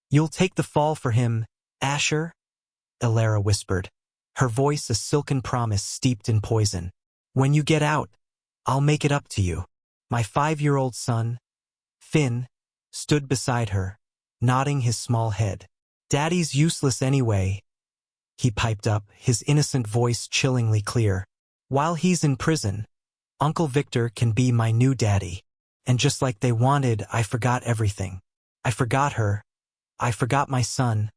You'll take the fall for him, Asher? Elara whispered, her voice a silken promise steeped in poison. When you get out, I'll make it up to you. My 5-year-old son, Finn, stood beside her, nodding his small head. Daddy's useless anyway, he piped up, his innocent voice chillingly clear. While he's in prison, Uncle Victor can be my new daddy. And just like they wanted, I forgot everything. I forgot her. I forgot my son.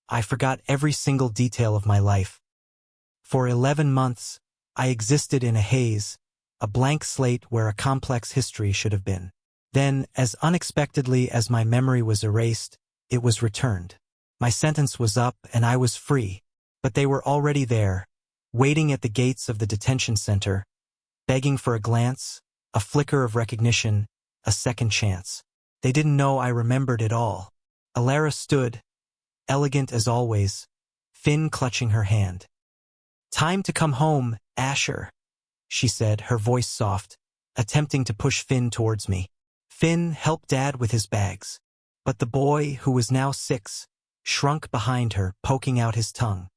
I forgot every single detail of my life. For 11 months, I existed in a haze, a blank slate where a complex history should have been. Then, as unexpectedly as my memory was erased, it was returned. My sentence was up and I was free, but they were already there, waiting at the gates of the detention center, begging for a glance, a flicker of recognition, a second chance. They didn't know I remembered it all. Elara stood, elegant as always, Finn clutching her hand. Time to come home, Asher, she said, her voice soft, attempting to push Finn towards me. Finn helped Dad with his bags, but the boy, who was now 6, shrunk behind her, poking out his tongue.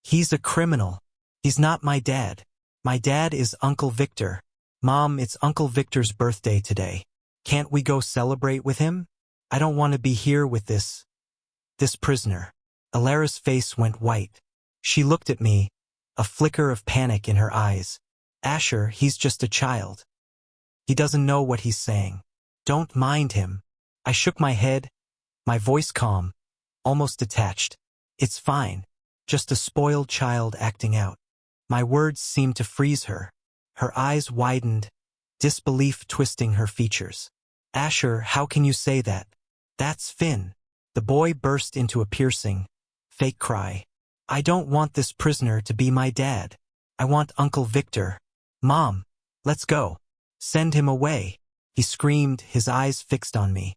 He's a criminal. He's not my dad. My dad is Uncle Victor. Mom, it's Uncle Victor's birthday today. Can't we go celebrate with him? I don't want to be here with this prisoner. Elara's face went white. She looked at me, a flicker of panic in her eyes. Asher, he's just a child. He doesn't know what he's saying. Don't mind him. I shook my head, my voice calm, almost detached. It's fine. Just a spoiled child acting out. My words seemed to freeze her. Her eyes widened, disbelief twisting her features. Asher, how can you say that? That's Finn. The boy burst into a piercing, fake cry. I don't want this prisoner to be my dad. I want Uncle Victor. Mom, let's go. Send him away. He screamed, his eyes fixed on me.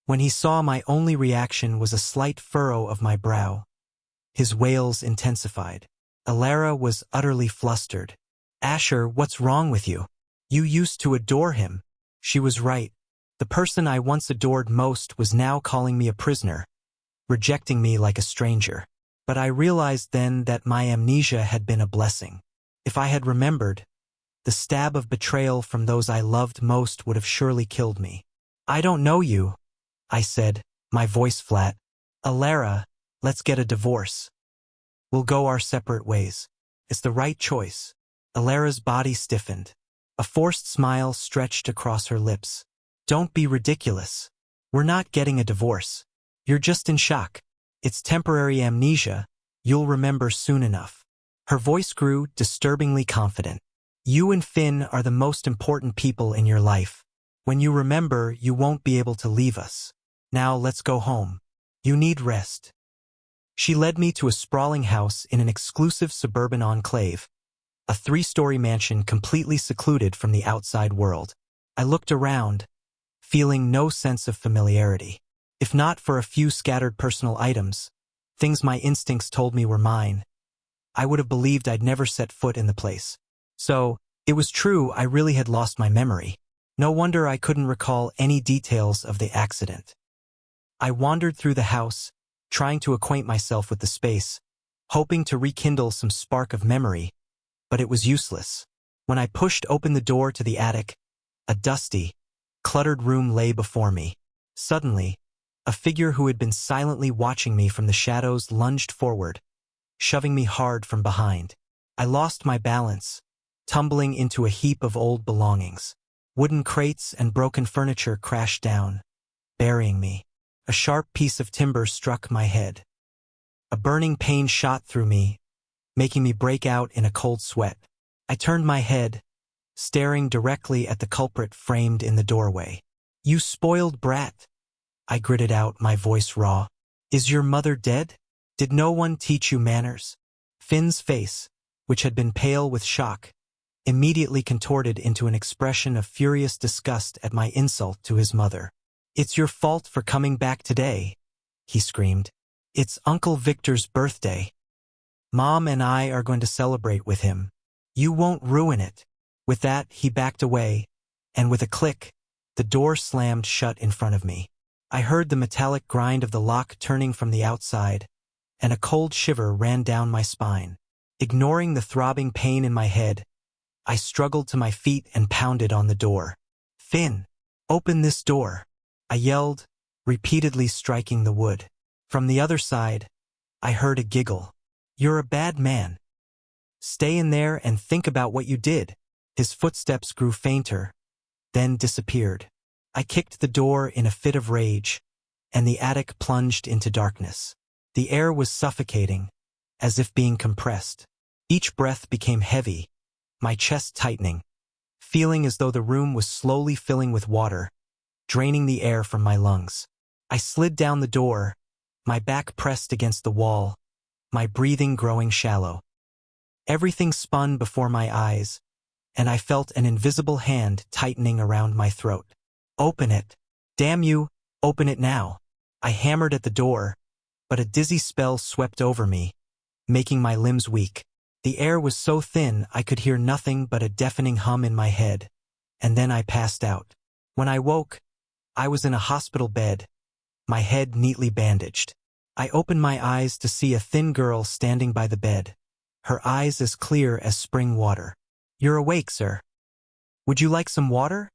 When he saw my only reaction was a slight furrow of my brow. His wails intensified. Elara was utterly flustered. Asher, what's wrong with you? You used to adore him. She was right. The person I once adored most was now calling me a prisoner, rejecting me like a stranger. But I realized then that my amnesia had been a blessing. If I had remembered, the stab of betrayal from those I loved most would have surely killed me. I don't know you, I said, my voice flat. Elara, let's get a divorce. We'll go our separate ways. It's the right choice. Elara's body stiffened. A forced smile stretched across her lips. Don't be ridiculous. We're not getting a divorce. You're just in shock. It's temporary amnesia. You'll remember soon enough. Her voice grew disturbingly confident. You and Finn are the most important people in your life. When you remember, you won't be able to leave us. Now let's go home. You need rest. She led me to a sprawling house in an exclusive suburban enclave, a 3-story mansion completely secluded from the outside world. I looked around, feeling no sense of familiarity. If not for a few scattered personal items, things my instincts told me were mine, I would have believed I'd never set foot in the place. So, it was true, I really had lost my memory. No wonder I couldn't recall any details of the accident. I wandered through the house, trying to acquaint myself with the space, hoping to rekindle some spark of memory, but it was useless. When I pushed open the door to the attic, a dusty, cluttered room lay before me. Suddenly, a figure who had been silently watching me from the shadows lunged forward, shoving me hard from behind. I lost my balance, tumbling into a heap of old belongings. Wooden crates and broken furniture crashed down, burying me. A sharp piece of timber struck my head. A burning pain shot through me, making me break out in a cold sweat. I turned my head, staring directly at the culprit framed in the doorway. You spoiled brat, I gritted out, my voice raw. Is your mother dead? Did no one teach you manners? Finn's face, which had been pale with shock, immediately contorted into an expression of furious disgust at my insult to his mother. It's your fault for coming back today, he screamed. It's Uncle Victor's birthday. Mom and I are going to celebrate with him. You won't ruin it. With that, he backed away, and with a click, the door slammed shut in front of me. I heard the metallic grind of the lock turning from the outside, and a cold shiver ran down my spine. Ignoring the throbbing pain in my head, I struggled to my feet and pounded on the door. "Finn, open this door," I yelled, repeatedly striking the wood. From the other side, I heard a giggle. "You're a bad man. Stay in there and think about what you did." His footsteps grew fainter, then disappeared. I kicked the door in a fit of rage, and the attic plunged into darkness. The air was suffocating, as if being compressed. Each breath became heavy, my chest tightening, feeling as though the room was slowly filling with water, draining the air from my lungs. I slid down the door, my back pressed against the wall, my breathing growing shallow. Everything spun before my eyes, and I felt an invisible hand tightening around my throat. "Open it. Damn you, open it now." I hammered at the door, but a dizzy spell swept over me, making my limbs weak. The air was so thin I could hear nothing but a deafening hum in my head, and then I passed out. When I woke, I was in a hospital bed, my head neatly bandaged. I opened my eyes to see a thin girl standing by the bed, her eyes as clear as spring water. "You're awake, sir. Would you like some water?"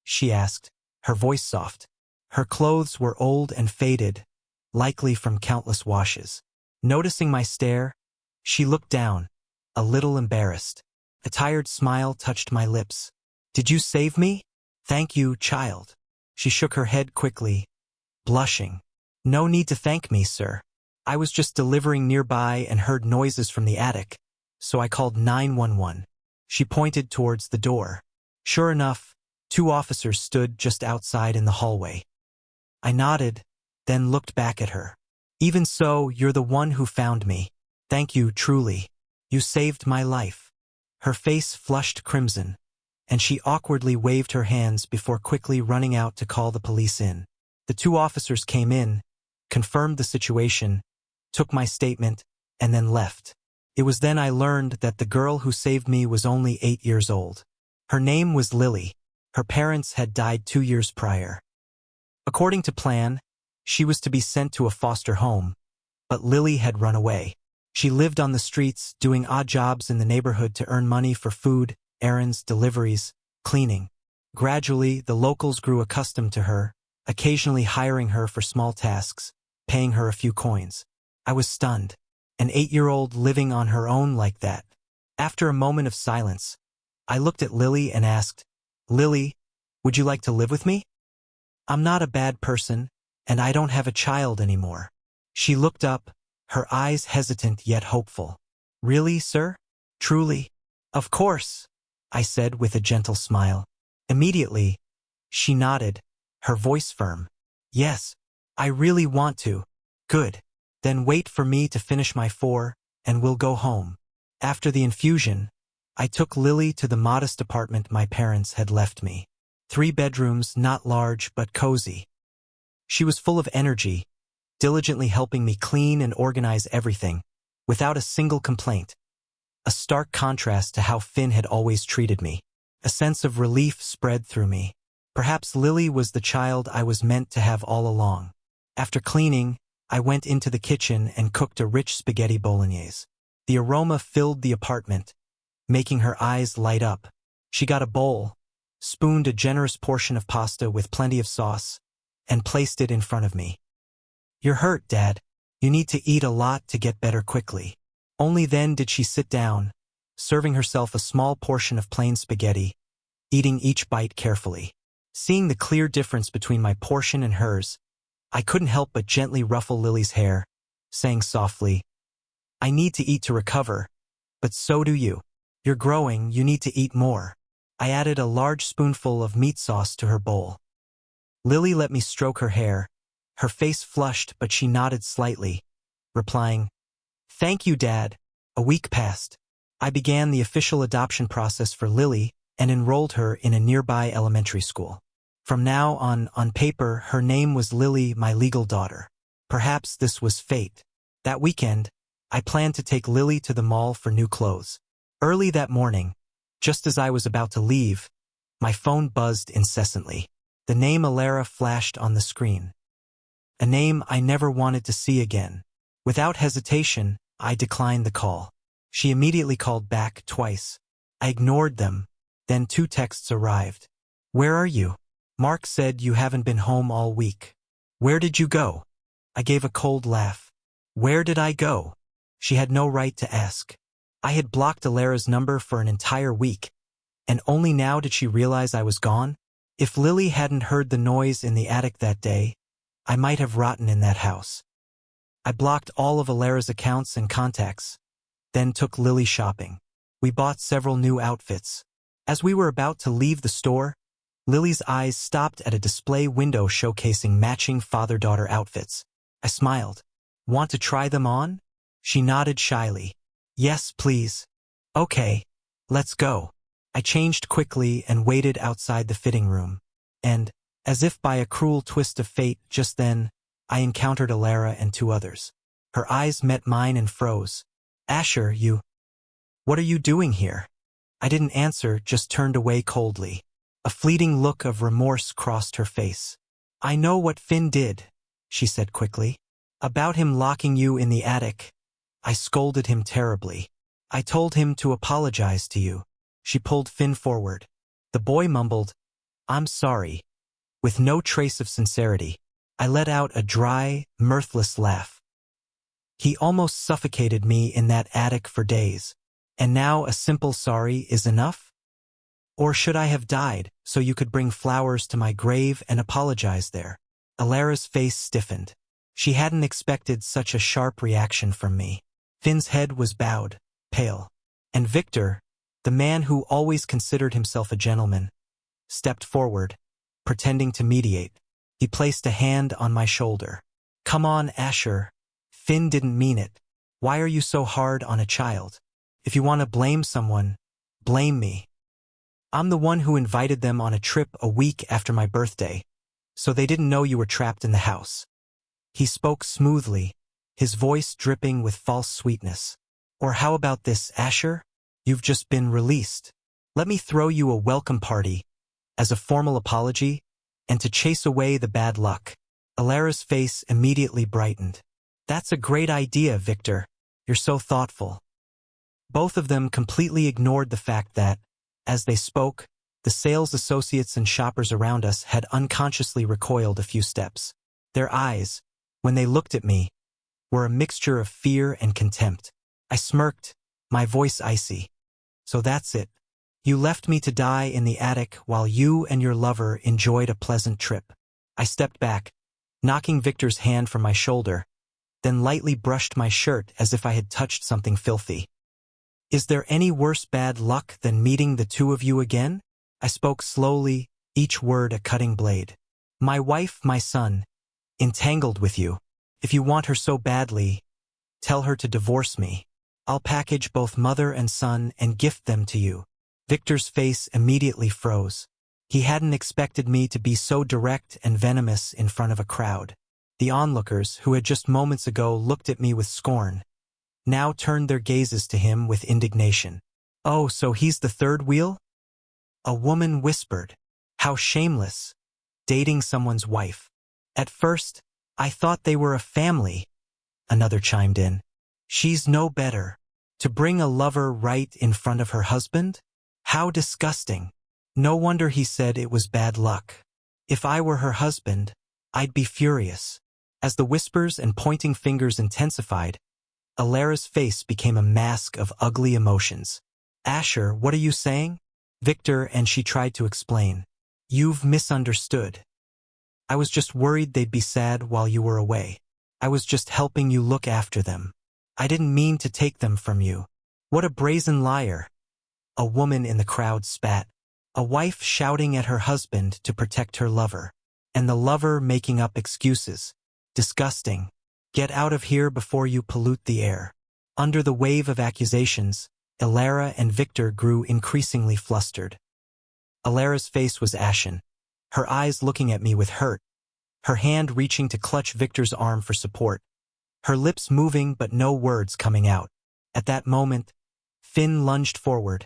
she asked, her voice soft. Her clothes were old and faded, likely from countless washes. Noticing my stare, she looked down, a little embarrassed. A tired smile touched my lips. "Did you save me?" "Thank you, child." She shook her head quickly, blushing. "No need to thank me, sir. I was just delivering nearby and heard noises from the attic, so I called 911. She pointed towards the door. Sure enough, 2 officers stood just outside in the hallway. I nodded, then looked back at her. "Even so, you're the one who found me. Thank you, truly. You saved my life." Her face flushed crimson, and she awkwardly waved her hands before quickly running out to call the police in. The 2 officers came in, confirmed the situation, took my statement, and then left. It was then I learned that the girl who saved me was only 8 years old. Her name was Lily. Her parents had died 2 years prior. According to plan, she was to be sent to a foster home, but Lily had run away. She lived on the streets, doing odd jobs in the neighborhood to earn money for food, errands, deliveries, cleaning. Gradually, the locals grew accustomed to her, occasionally hiring her for small tasks, paying her a few coins. I was stunned. An 8-year-old living on her own like that. After a moment of silence, I looked at Lily and asked, "Lily, would you like to live with me? I'm not a bad person, and I don't have a child anymore." She looked up, her eyes hesitant yet hopeful. "Really, sir? Truly?" "Of course," I said with a gentle smile. Immediately, she nodded, her voice firm. "Yes, I really want to." "Good. Then wait for me to finish my 4, and we'll go home." After the infusion, I took Lily to the modest apartment my parents had left me. 3 bedrooms, not large but cozy. She was full of energy, diligently helping me clean and organize everything, without a single complaint. A stark contrast to how Finn had always treated me. A sense of relief spread through me. Perhaps Lily was the child I was meant to have all along. After cleaning, I went into the kitchen and cooked a rich spaghetti bolognese. The aroma filled the apartment, making her eyes light up. She got a bowl, spooned a generous portion of pasta with plenty of sauce, and placed it in front of me. "You're hurt, Dad. You need to eat a lot to get better quickly." Only then did she sit down, serving herself a small portion of plain spaghetti, eating each bite carefully. Seeing the clear difference between my portion and hers, I couldn't help but gently ruffle Lily's hair, saying softly, "I need to eat to recover, but so do you. You're growing, you need to eat more." I added a large spoonful of meat sauce to her bowl. Lily let me stroke her hair. Her face flushed, but she nodded slightly, replying, "Thank you, Dad." A week passed. I began the official adoption process for Lily and enrolled her in a nearby elementary school. From now on paper, her name was Lily, my legal daughter. Perhaps this was fate. That weekend, I planned to take Lily to the mall for new clothes. Early that morning, just as I was about to leave, my phone buzzed incessantly. The name Elara flashed on the screen. a name I never wanted to see again. Without hesitation, I declined the call. She immediately called back twice. I ignored them. Then 2 texts arrived. Where are you? Mark said you haven't been home all week. Where did you go? I gave a cold laugh. Where did I go? She had no right to ask. I had blocked Elara's number for an entire week, and only now did she realize I was gone? If Lily hadn't heard the noise in the attic that day, I might have rotten in that house. I blocked all of Elara's accounts and contacts, then took Lily shopping. We bought several new outfits. As we were about to leave the store, Lily's eyes stopped at a display window showcasing matching father-daughter outfits. I smiled. Want to try them on? She nodded shyly. Yes, please. Okay, let's go. I changed quickly and waited outside the fitting room. And, as if by a cruel twist of fate, just then, I encountered Elara and 2 others. Her eyes met mine and froze. Asher, you... What are you doing here? I didn't answer, just turned away coldly. A fleeting look of remorse crossed her face. I know what Finn did, she said quickly. About him locking you in the attic. I scolded him terribly. I told him to apologize to you. She pulled Finn forward. The boy mumbled, I'm sorry. With no trace of sincerity, I let out a dry, mirthless laugh. He almost suffocated me in that attic for days. And now a simple sorry is enough? Or should I have died so you could bring flowers to my grave and apologize there? Elara's face stiffened. She hadn't expected such a sharp reaction from me. Finn's head was bowed, pale. And Victor, the man who always considered himself a gentleman, stepped forward, pretending to mediate. He placed a hand on my shoulder. Come on, Asher. Finn didn't mean it. Why are you so hard on a child? If you want to blame someone, blame me. I'm the one who invited them on a trip a week after my birthday, so they didn't know you were trapped in the house. He spoke smoothly, his voice dripping with false sweetness. Or how about this, Asher? You've just been released. Let me throw you a welcome party, as a formal apology, and to chase away the bad luck. Elara's face immediately brightened. That's a great idea, Victor. You're so thoughtful. Both of them completely ignored the fact that, as they spoke, the sales associates and shoppers around us had unconsciously recoiled a few steps. Their eyes, when they looked at me, were a mixture of fear and contempt. I smirked, my voice icy. So that's it. You left me to die in the attic while you and your lover enjoyed a pleasant trip. I stepped back, knocking Victor's hand from my shoulder, then lightly brushed my shirt as if I had touched something filthy. Is there any worse bad luck than meeting the 2 of you again? I spoke slowly, each word a cutting blade. My wife, my son, entangled with you. If you want her so badly, tell her to divorce me. I'll package both mother and son and gift them to you. Victor's face immediately froze. He hadn't expected me to be so direct and venomous in front of a crowd. The onlookers, who had just moments ago looked at me with scorn, now turned their gazes to him with indignation. Oh, so he's the third wheel? A woman whispered. How shameless. Dating someone's wife. At first, I thought they were a family. Another chimed in. She's no better. To bring a lover right in front of her husband? How disgusting. No wonder he said it was bad luck. If I were her husband, I'd be furious. As the whispers and pointing fingers intensified, Elara's face became a mask of ugly emotions. Asher, what are you saying? Victor, and she tried to explain. You've misunderstood. I was just worried they'd be sad while you were away. I was just helping you look after them. I didn't mean to take them from you. What a brazen liar. A woman in the crowd spat. A wife shouting at her husband to protect her lover. And the lover making up excuses. Disgusting. Get out of here before you pollute the air. Under the wave of accusations, Elara and Victor grew increasingly flustered. Elara's face was ashen, her eyes looking at me with hurt, her hand reaching to clutch Victor's arm for support, her lips moving but no words coming out. At that moment, Finn lunged forward,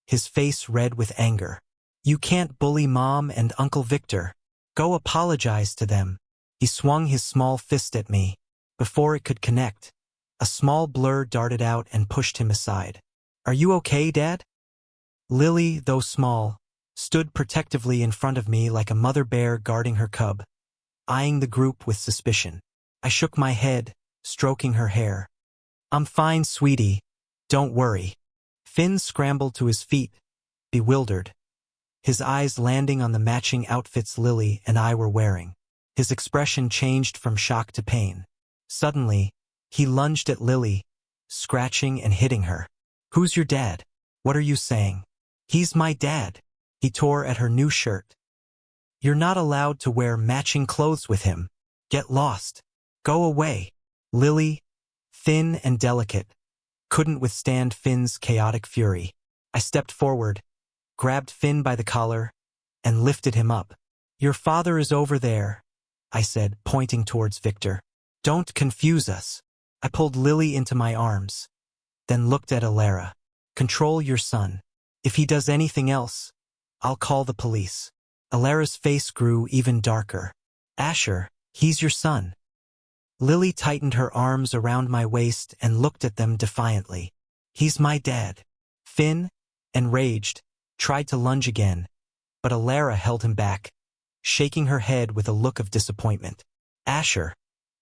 his face red with anger. You can't bully Mom and Uncle Victor. Go apologize to them. He swung his small fist at me. Before it could connect, a small blur darted out and pushed him aside. "Are you okay, Dad?" Lily, though small, stood protectively in front of me like a mother bear guarding her cub, eyeing the group with suspicion. I shook my head, stroking her hair. "I'm fine, sweetie. Don't worry." Finn scrambled to his feet, bewildered, his eyes landing on the matching outfits Lily and I were wearing. His expression changed from shock to pain. Suddenly, he lunged at Lily, scratching and hitting her. "Who's your dad? What are you saying?" "He's my dad." He tore at her new shirt. "You're not allowed to wear matching clothes with him. Get lost. Go away." Lily, thin and delicate, couldn't withstand Finn's chaotic fury. I stepped forward, grabbed Finn by the collar, and lifted him up. "Your father is over there," I said, pointing towards Victor. "Don't confuse us." I pulled Lily into my arms, then looked at Elara. "Control your son. If he does anything else, I'll call the police." Elara's face grew even darker. "Asher, he's your son." Lily tightened her arms around my waist and looked at them defiantly. "He's my dad." Finn, enraged, tried to lunge again, but Elara held him back, shaking her head with a look of disappointment. "Asher,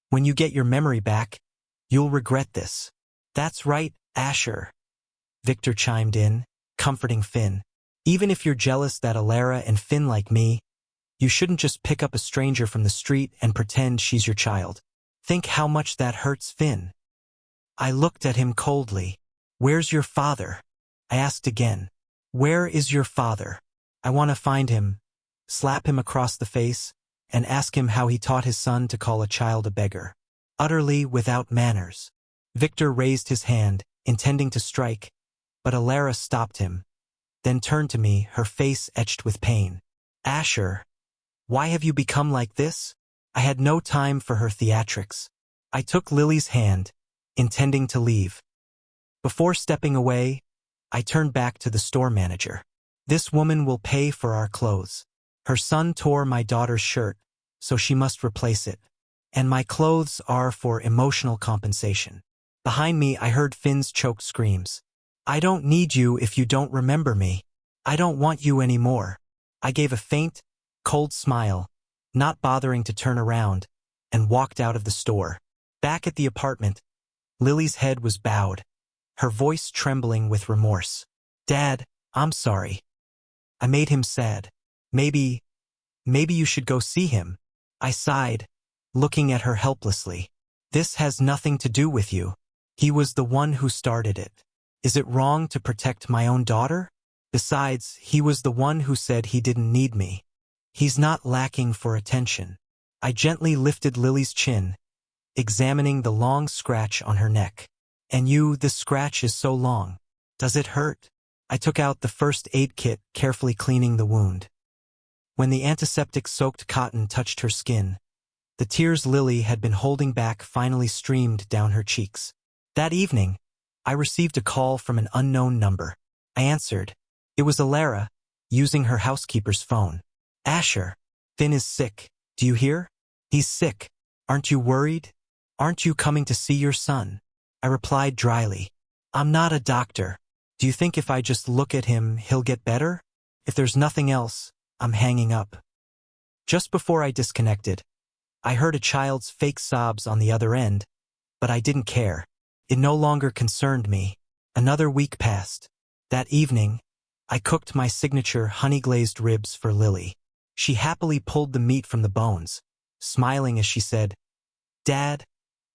when you get your memory back, you'll regret this." "That's right, Asher," Victor chimed in, comforting Finn. "Even if you're jealous that Elara and Finn like me, you shouldn't just pick up a stranger from the street and pretend she's your child. Think how much that hurts Finn." I looked at him coldly. "Where's your father?" I asked again. "Where is your father? I want to find him, slap him across the face, and ask him how he taught his son to call a child a beggar. Utterly without manners." Victor raised his hand, intending to strike, but Elara stopped him, then turned to me, her face etched with pain. "Asher, why have you become like this?" I had no time for her theatrics. I took Lily's hand, intending to leave. Before stepping away, I turned back to the store manager. "This woman will pay for our clothes. Her son tore my daughter's shirt, so she must replace it. And my clothes are for emotional compensation." Behind me, I heard Finn's choked screams. "I don't need you if you don't remember me. I don't want you anymore." I gave a faint, cold smile, not bothering to turn around, and walked out of the store. Back at the apartment, Lily's head was bowed, her voice trembling with remorse. "Dad, I'm sorry. I made him sad. Maybe you should go see him." I sighed, looking at her helplessly. "This has nothing to do with you. He was the one who started it. Is it wrong to protect my own daughter? Besides, he was the one who said he didn't need me. He's not lacking for attention." I gently lifted Lily's chin, examining the long scratch on her neck. "And this scratch is so long. Does it hurt?" I took out the first aid kit, carefully cleaning the wound. When the antiseptic-soaked cotton touched her skin, the tears Lily had been holding back finally streamed down her cheeks. That evening, I received a call from an unknown number. I answered. It was Elara, using her housekeeper's phone. "Asher, Finn is sick. Do you hear? He's sick. Aren't you worried? Aren't you coming to see your son?" I replied dryly. "I'm not a doctor. Do you think if I just look at him, he'll get better? If there's nothing else, I'm hanging up." Just before I disconnected, I heard a child's fake sobs on the other end, but I didn't care. It no longer concerned me. Another week passed. That evening, I cooked my signature honey-glazed ribs for Lily. She happily pulled the meat from the bones, smiling as she said, "Dad,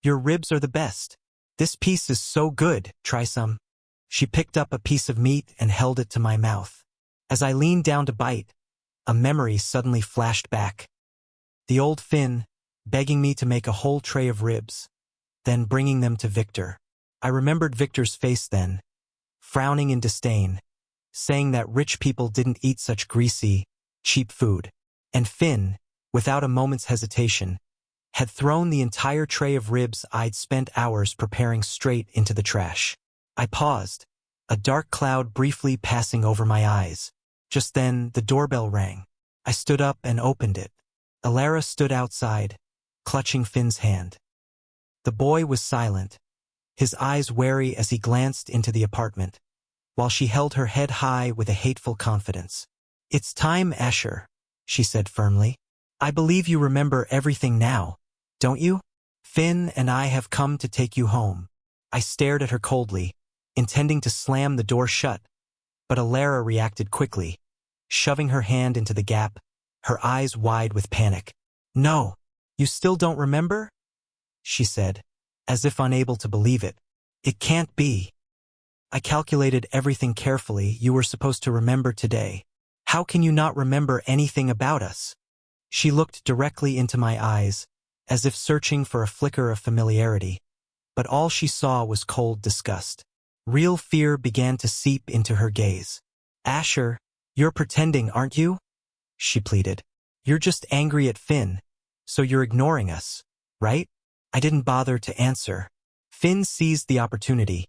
your ribs are the best. This piece is so good, try some." She picked up a piece of meat and held it to my mouth. As I leaned down to bite, a memory suddenly flashed back. The old Finn, begging me to make a whole tray of ribs, then bringing them to Victor. I remembered Victor's face then, frowning in disdain, saying that rich people didn't eat such greasy, cheap food. And Finn, without a moment's hesitation, had thrown the entire tray of ribs I'd spent hours preparing straight into the trash. I paused, a dark cloud briefly passing over my eyes. Just then, the doorbell rang. I stood up and opened it. Elara stood outside, clutching Finn's hand. The boy was silent, his eyes wary as he glanced into the apartment, while she held her head high with a hateful confidence. "It's time, Asher," she said firmly. "I believe you remember everything now, don't you? Finn and I have come to take you home." I stared at her coldly, intending to slam the door shut, but Elara reacted quickly, shoving her hand into the gap, her eyes wide with panic. "No, you still don't remember?" she said, as if unable to believe it. "It can't be. I calculated everything carefully. You were supposed to remember today. How can you not remember anything about us?" She looked directly into my eyes, as if searching for a flicker of familiarity, but all she saw was cold disgust. Real fear began to seep into her gaze. "Asher, you're pretending, aren't you?" she pleaded. "You're just angry at Finn, so you're ignoring us, right?" I didn't bother to answer. Finn seized the opportunity,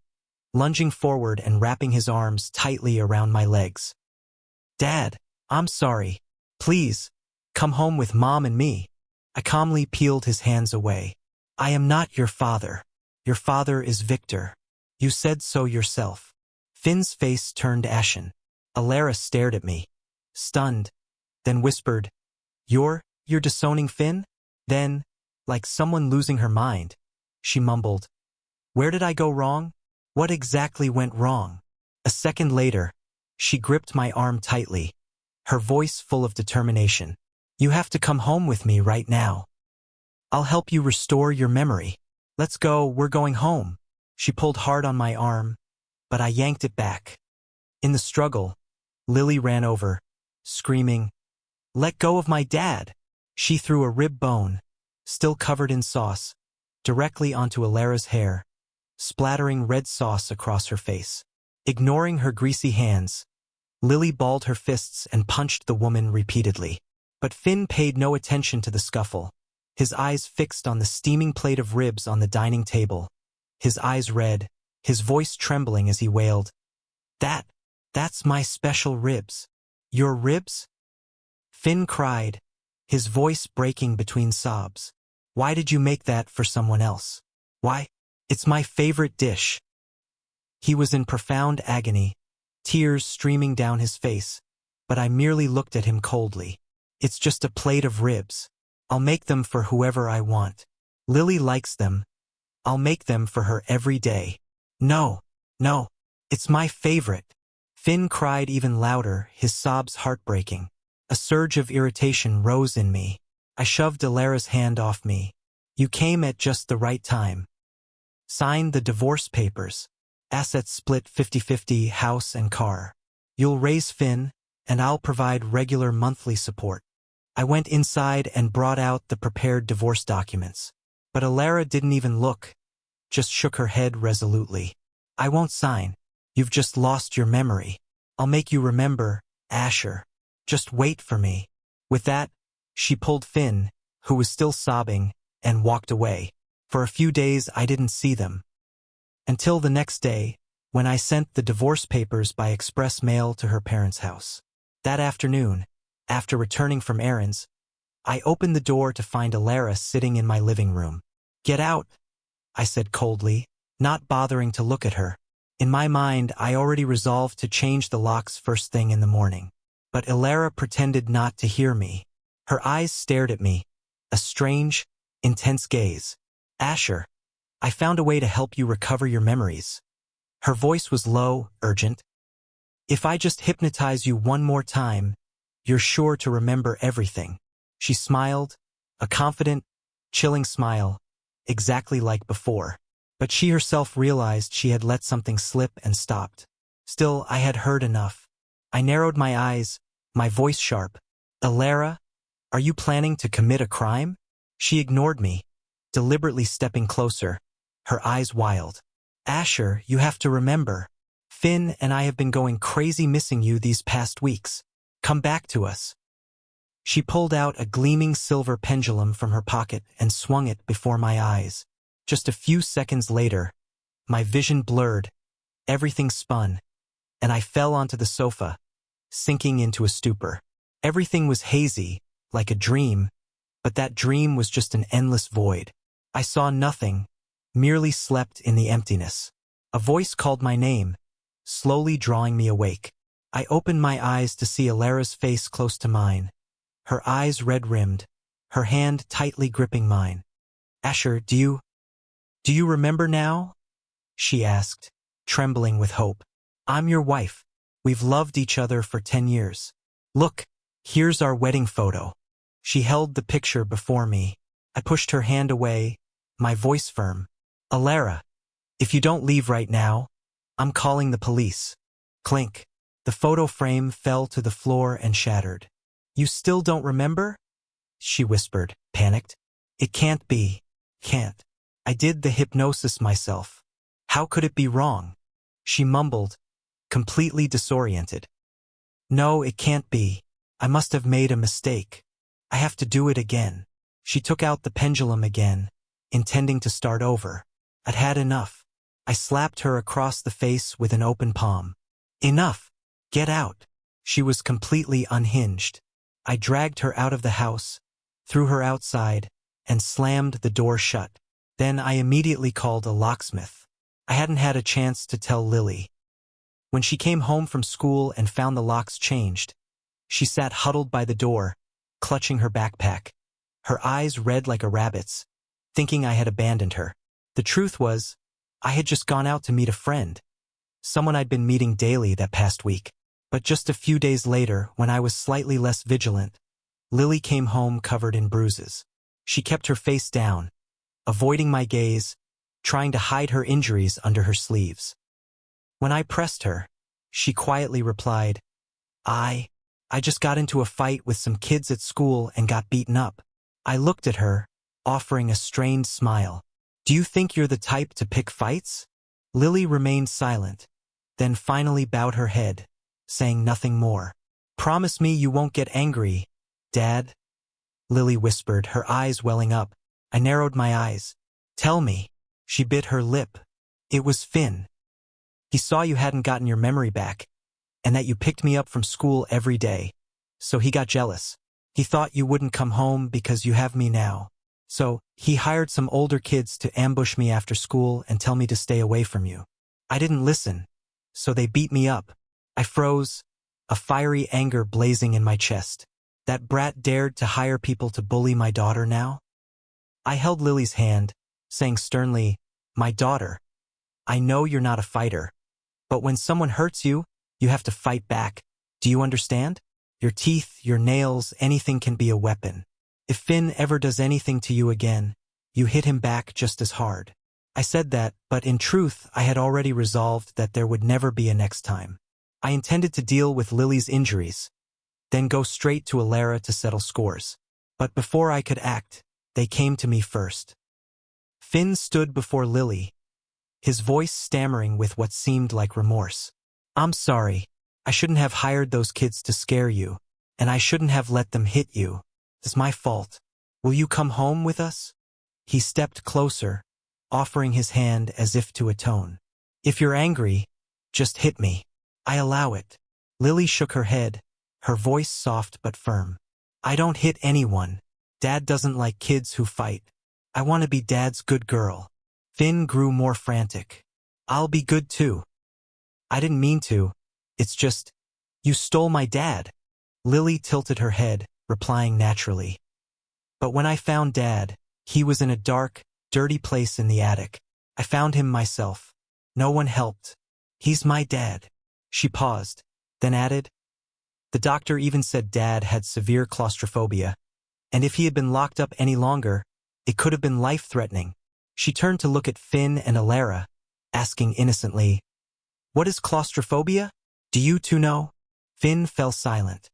lunging forward and wrapping his arms tightly around my legs. "Dad, I'm sorry. Please, come home with Mom and me." I calmly peeled his hands away. "I am not your father. Your father is Victor. You said so yourself." Finn's face turned ashen. Elara stared at me, stunned, then whispered, You're disowning Finn?" Then, like someone losing her mind, she mumbled, "Where did I go wrong? What exactly went wrong?" A second later, she gripped my arm tightly, her voice full of determination. "You have to come home with me right now. I'll help you restore your memory. Let's go, we're going home." She pulled hard on my arm, but I yanked it back. In the struggle, Lily ran over, screaming, "Let go of my dad!" She threw a rib bone, still covered in sauce, directly onto Elara's hair, splattering red sauce across her face. Ignoring her greasy hands, Lily balled her fists and punched the woman repeatedly. But Finn paid no attention to the scuffle, his eyes fixed on the steaming plate of ribs on the dining table, his eyes red, his voice trembling as he wailed, That's my special ribs." "Your ribs?" Finn cried, his voice breaking between sobs. "Why did you make that for someone else? Why? It's my favorite dish." He was in profound agony, tears streaming down his face, but I merely looked at him coldly. "It's just a plate of ribs. I'll make them for whoever I want. Lily likes them. I'll make them for her every day." No, it's my favorite." Finn cried even louder, his sobs heartbreaking. A surge of irritation rose in me. I shoved Elara's hand off me. "You came at just the right time. Sign the divorce papers. Assets split 50-50, house and car. You'll raise Finn, and I'll provide regular monthly support." I went inside and brought out the prepared divorce documents. But Elara didn't even look, just shook her head resolutely. "I won't sign. You've just lost your memory. I'll make you remember, Asher. Just wait for me." With that, she pulled Finn, who was still sobbing, and walked away. For a few days I didn't see them. Until the next day, when I sent the divorce papers by express mail to her parents' house. That afternoon, after returning from errands, I opened the door to find Elara sitting in my living room. "Get out," I said coldly, not bothering to look at her. In my mind, I already resolved to change the locks first thing in the morning. But Elara pretended not to hear me. Her eyes stared at me, a strange, intense gaze. "Asher, I found a way to help you recover your memories." Her voice was low, urgent. "If I just hypnotize you one more time, you're sure to remember everything." She smiled, a confident, chilling smile, exactly like before. But she herself realized she had let something slip and stopped. Still, I had heard enough. I narrowed my eyes, my voice sharp. "Elara, are you planning to commit a crime?" She ignored me, deliberately stepping closer, her eyes wild. "Asher, you have to remember. Finn and I have been going crazy missing you these past weeks. Come back to us." She pulled out a gleaming silver pendulum from her pocket and swung it before my eyes. Just a few seconds later, my vision blurred, everything spun, and I fell onto the sofa, sinking into a stupor. Everything was hazy, like a dream, But that dream was just an endless void. I saw nothing, merely slept in the emptiness. A voice called my name, slowly drawing me awake. I opened my eyes to see Elara's face close to mine, her eyes red-rimmed, her hand tightly gripping mine. "Asher, do you remember now?" she asked, trembling with hope. "I'm your wife. We've loved each other for 10 years. Look, here's our wedding photo." She held the picture before me. I pushed her hand away, my voice firm. "Elara, if you don't leave right now, I'm calling the police." Clink. The photo frame fell to the floor and shattered. "You still don't remember?" she whispered, panicked. "It can't be. Can't. I did the hypnosis myself. How could it be wrong?" She mumbled, completely disoriented. "No, it can't be. I must have made a mistake. I have to do it again." She took out the pendulum again, intending to start over. I'd had enough. I slapped her across the face with an open palm. "Enough! Get out!" She was completely unhinged. I dragged her out of the house, threw her outside, and slammed the door shut. Then I immediately called a locksmith. I hadn't had a chance to tell Lily. When she came home from school and found the locks changed, she sat huddled by the door, clutching her backpack, her eyes red like a rabbit's, thinking I had abandoned her. The truth was, I had just gone out to meet a friend, someone I'd been meeting daily that past week. But just a few days later, when I was slightly less vigilant, Lily came home covered in bruises. She kept her face down, avoiding my gaze, trying to hide her injuries under her sleeves. When I pressed her, she quietly replied, I just got into a fight with some kids at school and got beaten up." I looked at her, offering a strained smile. "Do you think you're the type to pick fights?" Lily remained silent, then finally bowed her head, saying nothing more. "Promise me you won't get angry, Dad," Lily whispered, her eyes welling up. I narrowed my eyes. "Tell me." She bit her lip. "It was Finn. He saw you hadn't gotten your memory back, and that you picked me up from school every day. So he got jealous. He thought you wouldn't come home because you have me now. So he hired some older kids to ambush me after school and tell me to stay away from you. I didn't listen, so they beat me up." I froze, a fiery anger blazing in my chest. That brat dared to hire people to bully my daughter now? I held Lily's hand, saying sternly, "My daughter, I know you're not a fighter, but when someone hurts you, you have to fight back. Do you understand? Your teeth, your nails, anything can be a weapon. If Finn ever does anything to you again, you hit him back just as hard." I said that, but in truth, I had already resolved that there would never be a next time. I intended to deal with Lily's injuries, then go straight to Elara to settle scores. But before I could act, they came to me first. Finn stood before Lily, his voice stammering with what seemed like remorse. "I'm sorry. I shouldn't have hired those kids to scare you, and I shouldn't have let them hit you. It's my fault. Will you come home with us?" He stepped closer, offering his hand as if to atone. "If you're angry, just hit me. I allow it." Lily shook her head, her voice soft but firm. "I don't hit anyone. Dad doesn't like kids who fight. I want to be Dad's good girl." Finn grew more frantic. "I'll be good too." "I didn't mean to. It's just, you stole my dad." Lily tilted her head, replying naturally. "But when I found Dad, he was in a dark, dirty place in the attic. I found him myself. No one helped. He's my dad." She paused, then added, "The doctor even said Dad had severe claustrophobia, and if he had been locked up any longer, it could have been life-threatening." She turned to look at Finn and Elara, asking innocently, "What is claustrophobia? Do you two know?" Finn fell silent.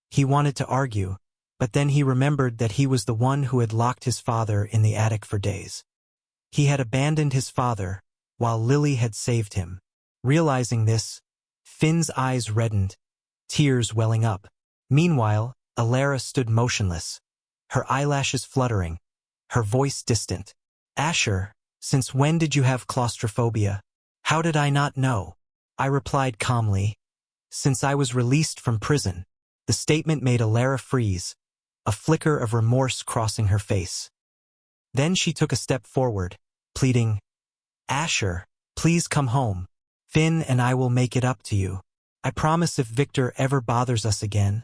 He wanted to argue, but then he remembered that he was the one who had locked his father in the attic for days. He had abandoned his father, while Lily had saved him. Realizing this, Finn's eyes reddened, tears welling up. Meanwhile, Elara stood motionless, her eyelashes fluttering, her voice distant. "Asher, since when did you have claustrophobia?" "How did I not know?" I replied calmly. "Since I was released from prison." The statement made Elara freeze, a flicker of remorse crossing her face. Then she took a step forward, pleading, "Asher, please come home. Finn and I will make it up to you. I promise if Victor ever bothers us again,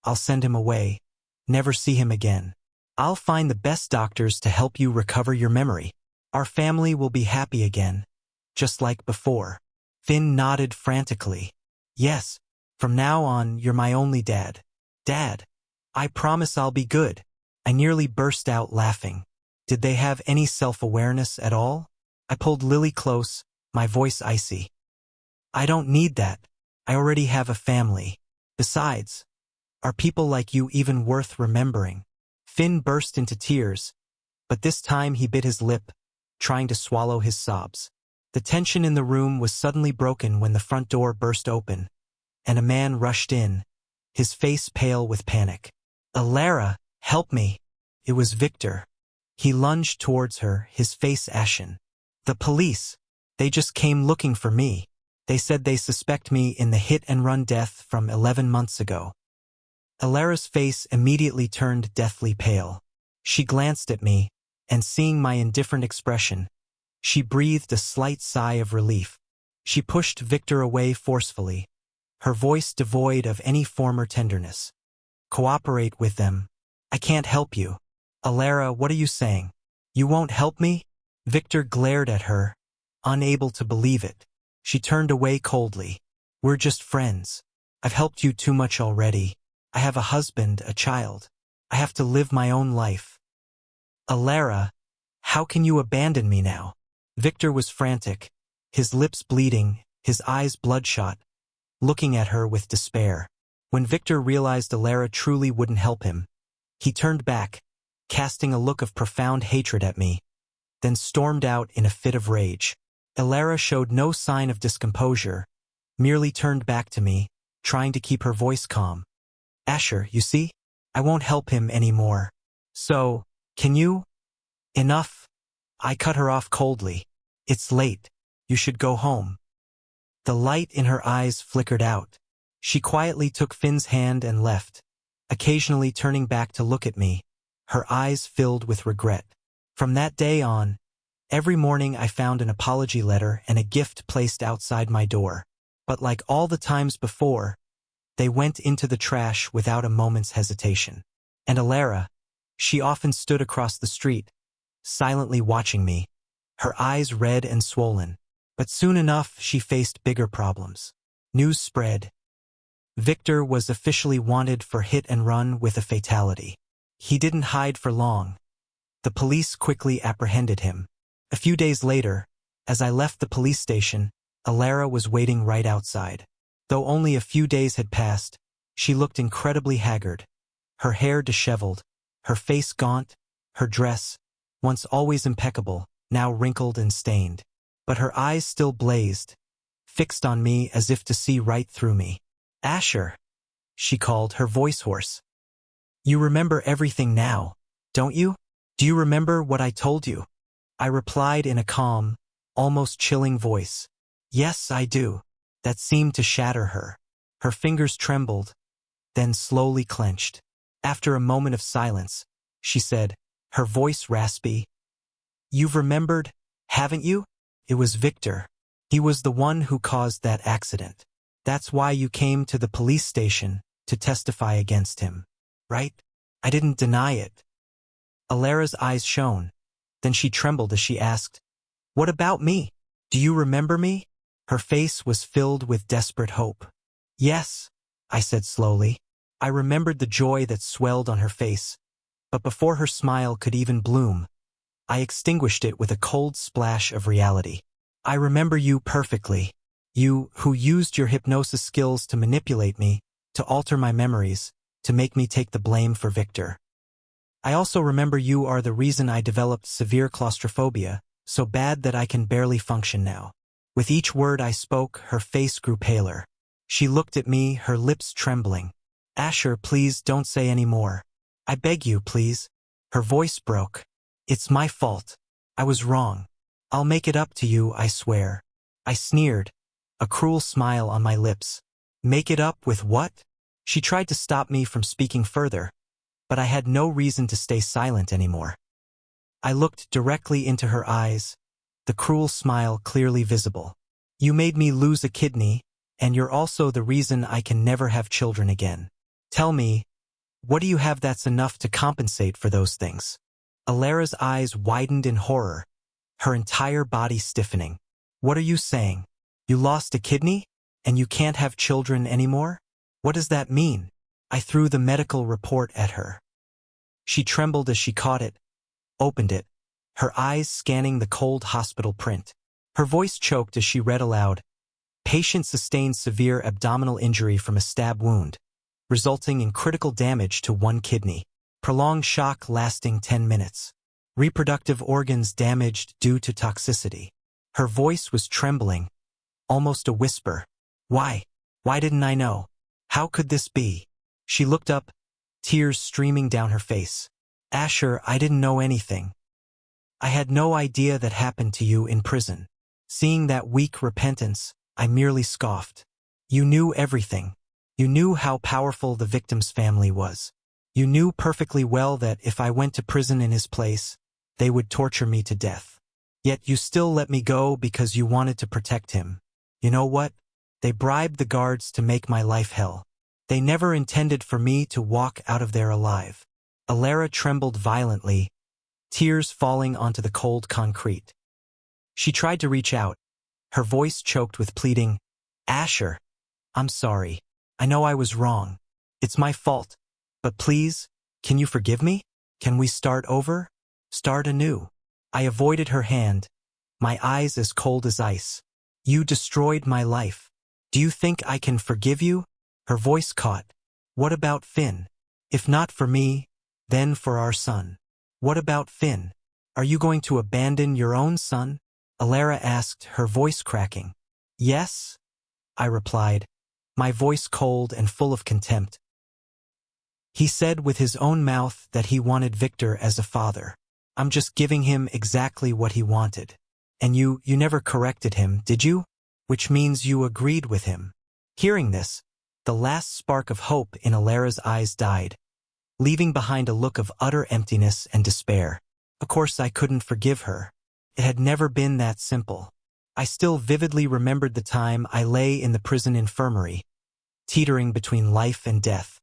I'll send him away, never see him again. I'll find the best doctors to help you recover your memory. Our family will be happy again, just like before." Finn nodded frantically. "Yes, from now on, you're my only dad. Dad, I promise I'll be good." I nearly burst out laughing. Did they have any self-awareness at all? I pulled Lily close, my voice icy. "I don't need that. I already have a family. Besides, are people like you even worth remembering?" Finn burst into tears, but this time he bit his lip, trying to swallow his sobs. The tension in the room was suddenly broken when the front door burst open, and a man rushed in, his face pale with panic. "Elara, help me!" It was Victor. He lunged towards her, his face ashen. "The police. They just came looking for me. They said they suspect me in the hit-and-run death from 11 months ago." Elara's face immediately turned deathly pale. She glanced at me, and seeing my indifferent expression, she breathed a slight sigh of relief. She pushed Victor away forcefully, her voice devoid of any former tenderness. "Cooperate with them. I can't help you." "Elara, what are you saying? You won't help me?" Victor glared at her, unable to believe it. She turned away coldly. "We're just friends. I've helped you too much already. I have a husband, a child. I have to live my own life." "Elara, how can you abandon me now?" Victor was frantic, his lips bleeding, his eyes bloodshot, looking at her with despair. When Victor realized Elara truly wouldn't help him, he turned back, casting a look of profound hatred at me, then stormed out in a fit of rage. Elara showed no sign of discomposure, merely turned back to me, trying to keep her voice calm. "Asher, you see? I won't help him anymore. So, can you?" "Enough." I cut her off coldly. "It's late. You should go home." The light in her eyes flickered out. She quietly took Finn's hand and left, occasionally turning back to look at me, her eyes filled with regret. From that day on, every morning I found an apology letter and a gift placed outside my door. But like all the times before, they went into the trash without a moment's hesitation. And Elara, she often stood across the street, silently watching me, her eyes red and swollen. But soon enough she faced bigger problems. News spread. Victor was officially wanted for hit and run with a fatality. He didn't hide for long. The police quickly apprehended him. A few days later, as I left the police station, Elara was waiting right outside. Though only a few days had passed, she looked incredibly haggard. Her hair disheveled, her face gaunt, her dress, once always impeccable, now wrinkled and stained. But her eyes still blazed, fixed on me as if to see right through me. "Asher," she called, her voice hoarse. "You remember everything now, don't you? Do you remember what I told you?" I replied in a calm, almost chilling voice. "Yes, I do." That seemed to shatter her. Her fingers trembled, then slowly clenched. After a moment of silence, she said, her voice raspy, "You've remembered, haven't you? It was Victor. He was the one who caused that accident. That's why you came to the police station to testify against him, right?" I didn't deny it. Elara's eyes shone. Then she trembled as she asked, "What about me? Do you remember me?" Her face was filled with desperate hope. "Yes," I said slowly. I remembered the joy that swelled on her face, but before her smile could even bloom, I extinguished it with a cold splash of reality. "I remember you perfectly. You who used your hypnosis skills to manipulate me, to alter my memories, to make me take the blame for Victor. I also remember you are the reason I developed severe claustrophobia, so bad that I can barely function now." With each word I spoke, her face grew paler. She looked at me, her lips trembling. "Asher, please don't say any more. I beg you, please." Her voice broke. "It's my fault. I was wrong. I'll make it up to you, I swear." I sneered, a cruel smile on my lips. "Make it up with what?" She tried to stop me from speaking further, but I had no reason to stay silent anymore. I looked directly into her eyes, the cruel smile clearly visible. You made me lose a kidney, and you're also the reason I can never have children again. Tell me, what do you have that's enough to compensate for those things? Elara's eyes widened in horror, her entire body stiffening. What are you saying? You lost a kidney, and you can't have children anymore? What does that mean? I threw the medical report at her. She trembled as she caught it, opened it, her eyes scanning the cold hospital print. Her voice choked as she read aloud, "Patient sustained severe abdominal injury from a stab wound, resulting in critical damage to one kidney. Prolonged shock lasting 10 minutes. Reproductive organs damaged due to toxicity." Her voice was trembling, almost a whisper. Why? Why didn't I know? How could this be? She looked up, tears streaming down her face. Asher, I didn't know anything. I had no idea that happened to you in prison. Seeing that weak repentance, I merely scoffed. You knew everything. You knew how powerful the victim's family was. You knew perfectly well that if I went to prison in his place, they would torture me to death. Yet you still let me go because you wanted to protect him. You know what? They bribed the guards to make my life hell. They never intended for me to walk out of there alive. Elara trembled violently, tears falling onto the cold concrete. She tried to reach out, her voice choked with pleading, Asher, I'm sorry. I know I was wrong. It's my fault. But please, can you forgive me? Can we start over? Start anew. I avoided her hand, my eyes as cold as ice. You destroyed my life. Do you think I can forgive you? Her voice caught. What about Finn? If not for me, then for our son. What about Finn? Are you going to abandon your own son? Elara asked, her voice cracking. Yes, I replied, my voice cold and full of contempt. He said with his own mouth that he wanted Victor as a father. I'm just giving him exactly what he wanted. And you never corrected him, did you? Which means you agreed with him. Hearing this, the last spark of hope in Elara's eyes died, leaving behind a look of utter emptiness and despair. Of course I couldn't forgive her. It had never been that simple. I still vividly remembered the time I lay in the prison infirmary, teetering between life and death.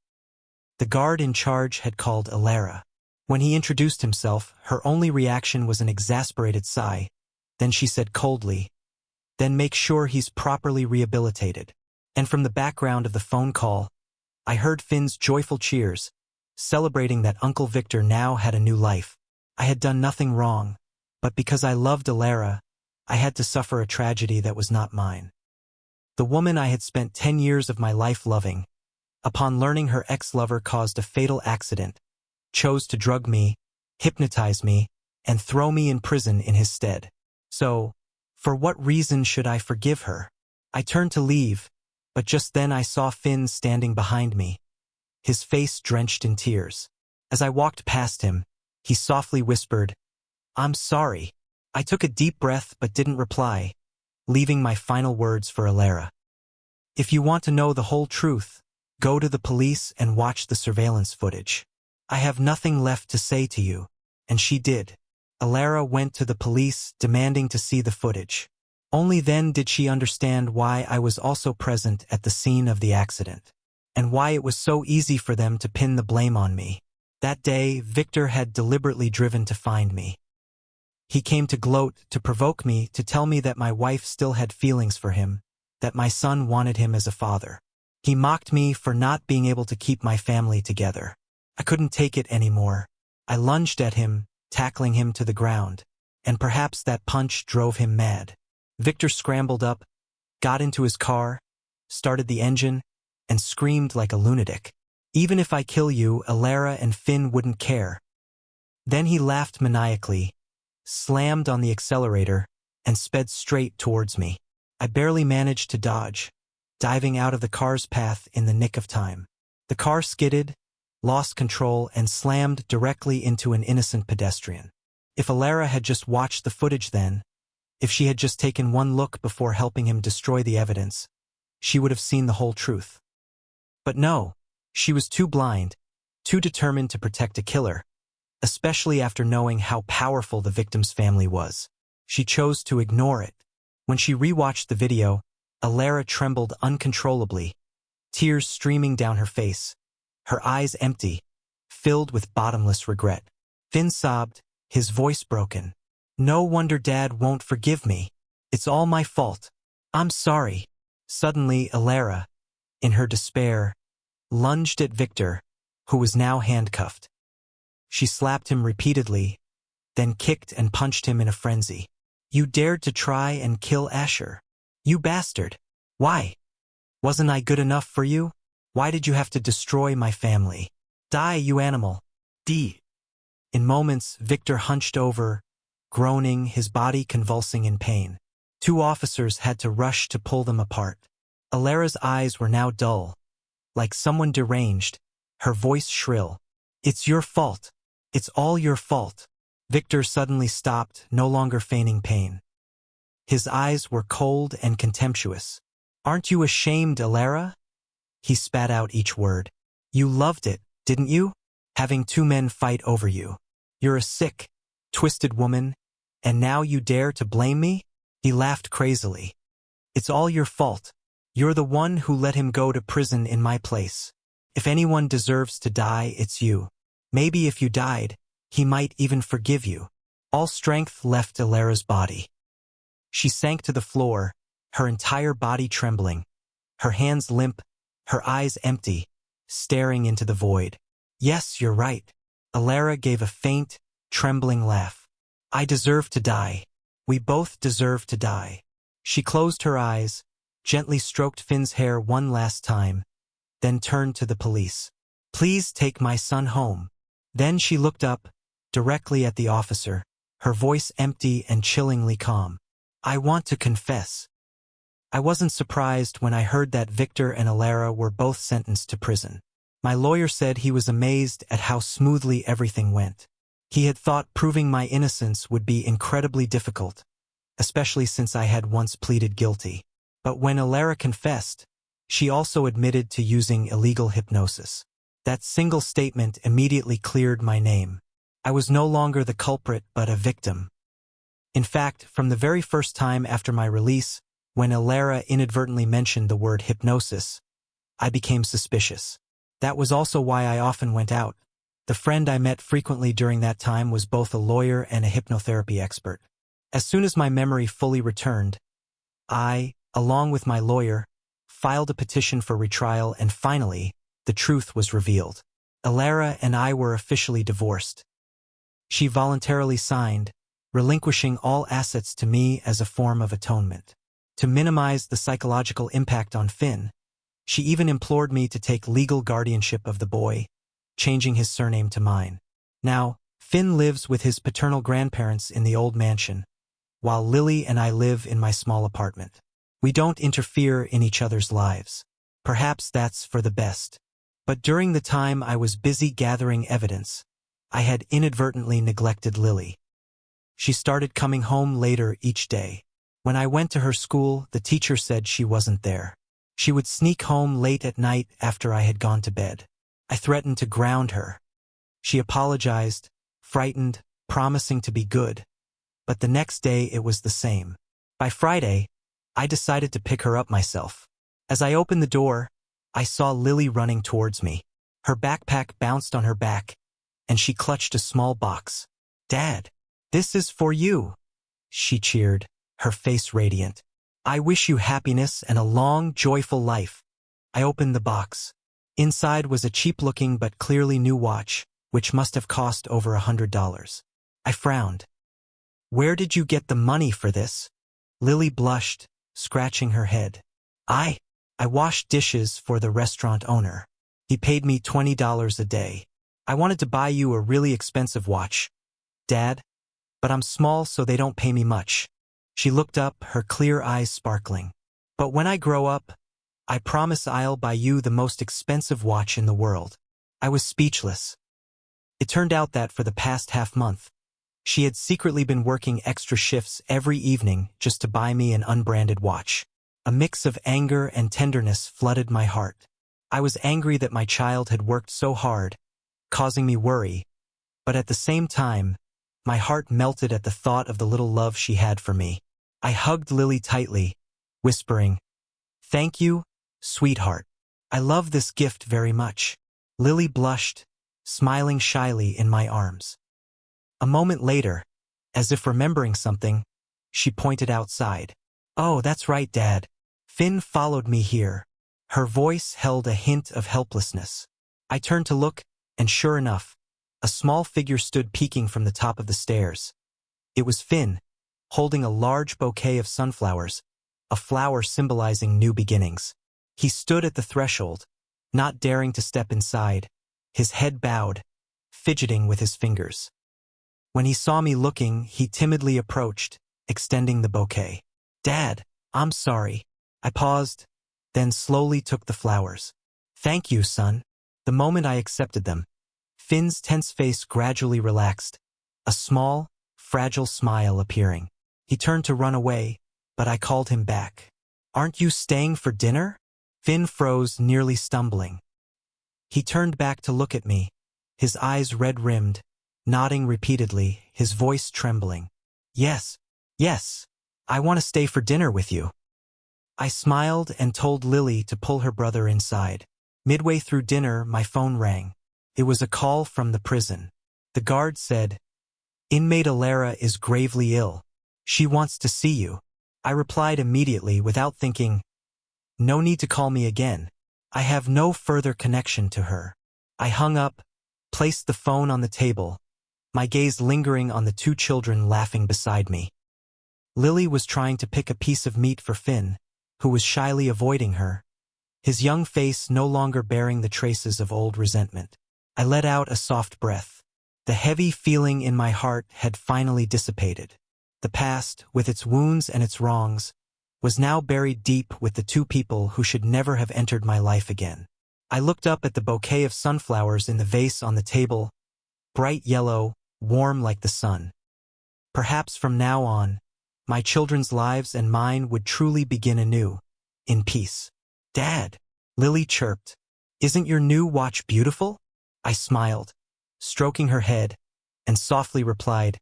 The guard in charge had called Elara. When he introduced himself, her only reaction was an exasperated sigh. Then she said coldly, "Then make sure he's properly rehabilitated." And from the background of the phone call, I heard Finn's joyful cheers, celebrating that Uncle Victor now had a new life. I had done nothing wrong, but because I loved Elara, I had to suffer a tragedy that was not mine. The woman I had spent 10 years of my life loving, upon learning her ex-lover caused a fatal accident, chose to drug me, hypnotize me, and throw me in prison in his stead. So, for what reason should I forgive her? I turned to leave, but just then I saw Finn standing behind me, his face drenched in tears. As I walked past him, he softly whispered, "I'm sorry." I took a deep breath but didn't reply, leaving my final words for Elara. If you want to know the whole truth, go to the police and watch the surveillance footage. I have nothing left to say to you. And she did. Elara went to the police demanding to see the footage. Only then did she understand why I was also present at the scene of the accident, and why it was so easy for them to pin the blame on me. That day, Victor had deliberately driven to find me. He came to gloat, to provoke me, to tell me that my wife still had feelings for him, that my son wanted him as a father. He mocked me for not being able to keep my family together. I couldn't take it anymore. I lunged at him, tackling him to the ground, and perhaps that punch drove him mad. Victor scrambled up, got into his car, started the engine, and screamed like a lunatic. Even if I kill you, Elara and Finn wouldn't care. Then he laughed maniacally, slammed on the accelerator, and sped straight towards me. I barely managed to dodge, diving out of the car's path in the nick of time. The car skidded, lost control, and slammed directly into an innocent pedestrian. If Elara had just watched the footage then, if she had just taken one look before helping him destroy the evidence, she would have seen the whole truth. But no, she was too blind, too determined to protect a killer, especially after knowing how powerful the victim's family was. She chose to ignore it. When she rewatched the video, Elara trembled uncontrollably, tears streaming down her face, her eyes empty, filled with bottomless regret. Finn sobbed, his voice broken. "No wonder Dad won't forgive me. It's all my fault. I'm sorry." Suddenly, Elara, in her despair, lunged at Victor, who was now handcuffed. She slapped him repeatedly, then kicked and punched him in a frenzy. "You dared to try and kill Asher. You bastard. Why? Wasn't I good enough for you? Why did you have to destroy my family? Die, you animal. D." In moments, Victor hunched over, groaning, his body convulsing in pain. 2 officers had to rush to pull them apart. Elara's eyes were now dull, like someone deranged, her voice shrill. "It's your fault. It's all your fault." Victor suddenly stopped, no longer feigning pain. His eyes were cold and contemptuous. "Aren't you ashamed, Elara?" He spat out each word. "You loved it, didn't you? Having 2 men fight over you. You're a sick, twisted woman, and now you dare to blame me?" He laughed crazily. "It's all your fault. You're the one who let him go to prison in my place. If anyone deserves to die, it's you. Maybe if you died, he might even forgive you." All strength left Elara's body. She sank to the floor, her entire body trembling, her hands limp, her eyes empty, staring into the void. "Yes, you're right." Elara gave a faint, trembling laugh. "I deserve to die. We both deserve to die." She closed her eyes, gently stroked Finn's hair one last time, then turned to the police. "Please take my son home." Then she looked up, directly at the officer, her voice empty and chillingly calm. "I want to confess. I wasn't surprised when I heard that Victor and Elara were both sentenced to prison. My lawyer said he was amazed at how smoothly everything went. He had thought proving my innocence would be incredibly difficult, especially since I had once pleaded guilty. But when Elara confessed, she also admitted to using illegal hypnosis. That single statement immediately cleared my name. I was no longer the culprit but a victim. In fact, from the very first time after my release, when Elara inadvertently mentioned the word hypnosis, I became suspicious. That was also why I often went out. The friend I met frequently during that time was both a lawyer and a hypnotherapy expert. As soon as my memory fully returned, I, along with my lawyer, filed a petition for retrial, and finally, the truth was revealed. Elara and I were officially divorced. She voluntarily signed, relinquishing all assets to me as a form of atonement. To minimize the psychological impact on Finn, she even implored me to take legal guardianship of the boy, changing his surname to mine. Now, Finn lives with his paternal grandparents in the old mansion, while Lily and I live in my small apartment. We don't interfere in each other's lives. Perhaps that's for the best. But during the time I was busy gathering evidence, I had inadvertently neglected Lily. She started coming home later each day. When I went to her school, the teacher said she wasn't there. She would sneak home late at night after I had gone to bed. I threatened to ground her. She apologized, frightened, promising to be good. But the next day it was the same. By Friday, I decided to pick her up myself. As I opened the door, I saw Lily running towards me. Her backpack bounced on her back, and she clutched a small box. "Dad, this is for you," she cheered, her face radiant. "I wish you happiness and a long, joyful life." I opened the box. Inside was a cheap-looking but clearly new watch, which must have cost over $100. I frowned. "Where did you get the money for this?" Lily blushed, scratching her head. I washed dishes for the restaurant owner. He paid me $20 a day. I wanted to buy you a really expensive watch, Dad, but I'm small so they don't pay me much." She looked up, her clear eyes sparkling. "But when I grow up, I promise I'll buy you the most expensive watch in the world." I was speechless. It turned out that for the past half-month, she had secretly been working extra shifts every evening just to buy me an unbranded watch. A mix of anger and tenderness flooded my heart. I was angry that my child had worked so hard, causing me worry, but at the same time, my heart melted at the thought of the little love she had for me. I hugged Lily tightly, whispering, "Thank you, sweetheart. I love this gift very much." Lily blushed, smiling shyly in my arms. A moment later, as if remembering something, she pointed outside. "Oh, that's right, Dad. Finn followed me here." Her voice held a hint of helplessness. I turned to look, and sure enough, a small figure stood peeking from the top of the stairs. It was Finn, holding a large bouquet of sunflowers, a flower symbolizing new beginnings. He stood at the threshold, not daring to step inside, his head bowed, fidgeting with his fingers. When he saw me looking, he timidly approached, extending the bouquet. "Dad, I'm sorry." I paused, then slowly took the flowers. "Thank you, son." The moment I accepted them, Finn's tense face gradually relaxed, a small, fragile smile appearing. He turned to run away, but I called him back. "Aren't you staying for dinner?" Finn froze, nearly stumbling. He turned back to look at me, his eyes red-rimmed, nodding repeatedly, his voice trembling. Yes, I want to stay for dinner with you." I smiled and told Lily to pull her brother inside. Midway through dinner, my phone rang. It was a call from the prison. The guard said, "Inmate Elara is gravely ill. She wants to see you." I replied immediately without thinking, "No need to call me again. I have no further connection to her." I hung up, placed the phone on the table, my gaze lingering on the two children laughing beside me. Lily was trying to pick a piece of meat for Finn, who was shyly avoiding her, his young face no longer bearing the traces of old resentment. I let out a soft breath. The heavy feeling in my heart had finally dissipated. The past, with its wounds and its wrongs, was now buried deep with the two people who should never have entered my life again. I looked up at the bouquet of sunflowers in the vase on the table, bright yellow, warm like the sun. Perhaps from now on, my children's lives and mine would truly begin anew, in peace. "Dad," Lily chirped, "isn't your new watch beautiful?" I smiled, stroking her head, and softly replied,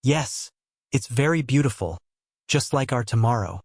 "Yes, it's very beautiful, just like our tomorrow."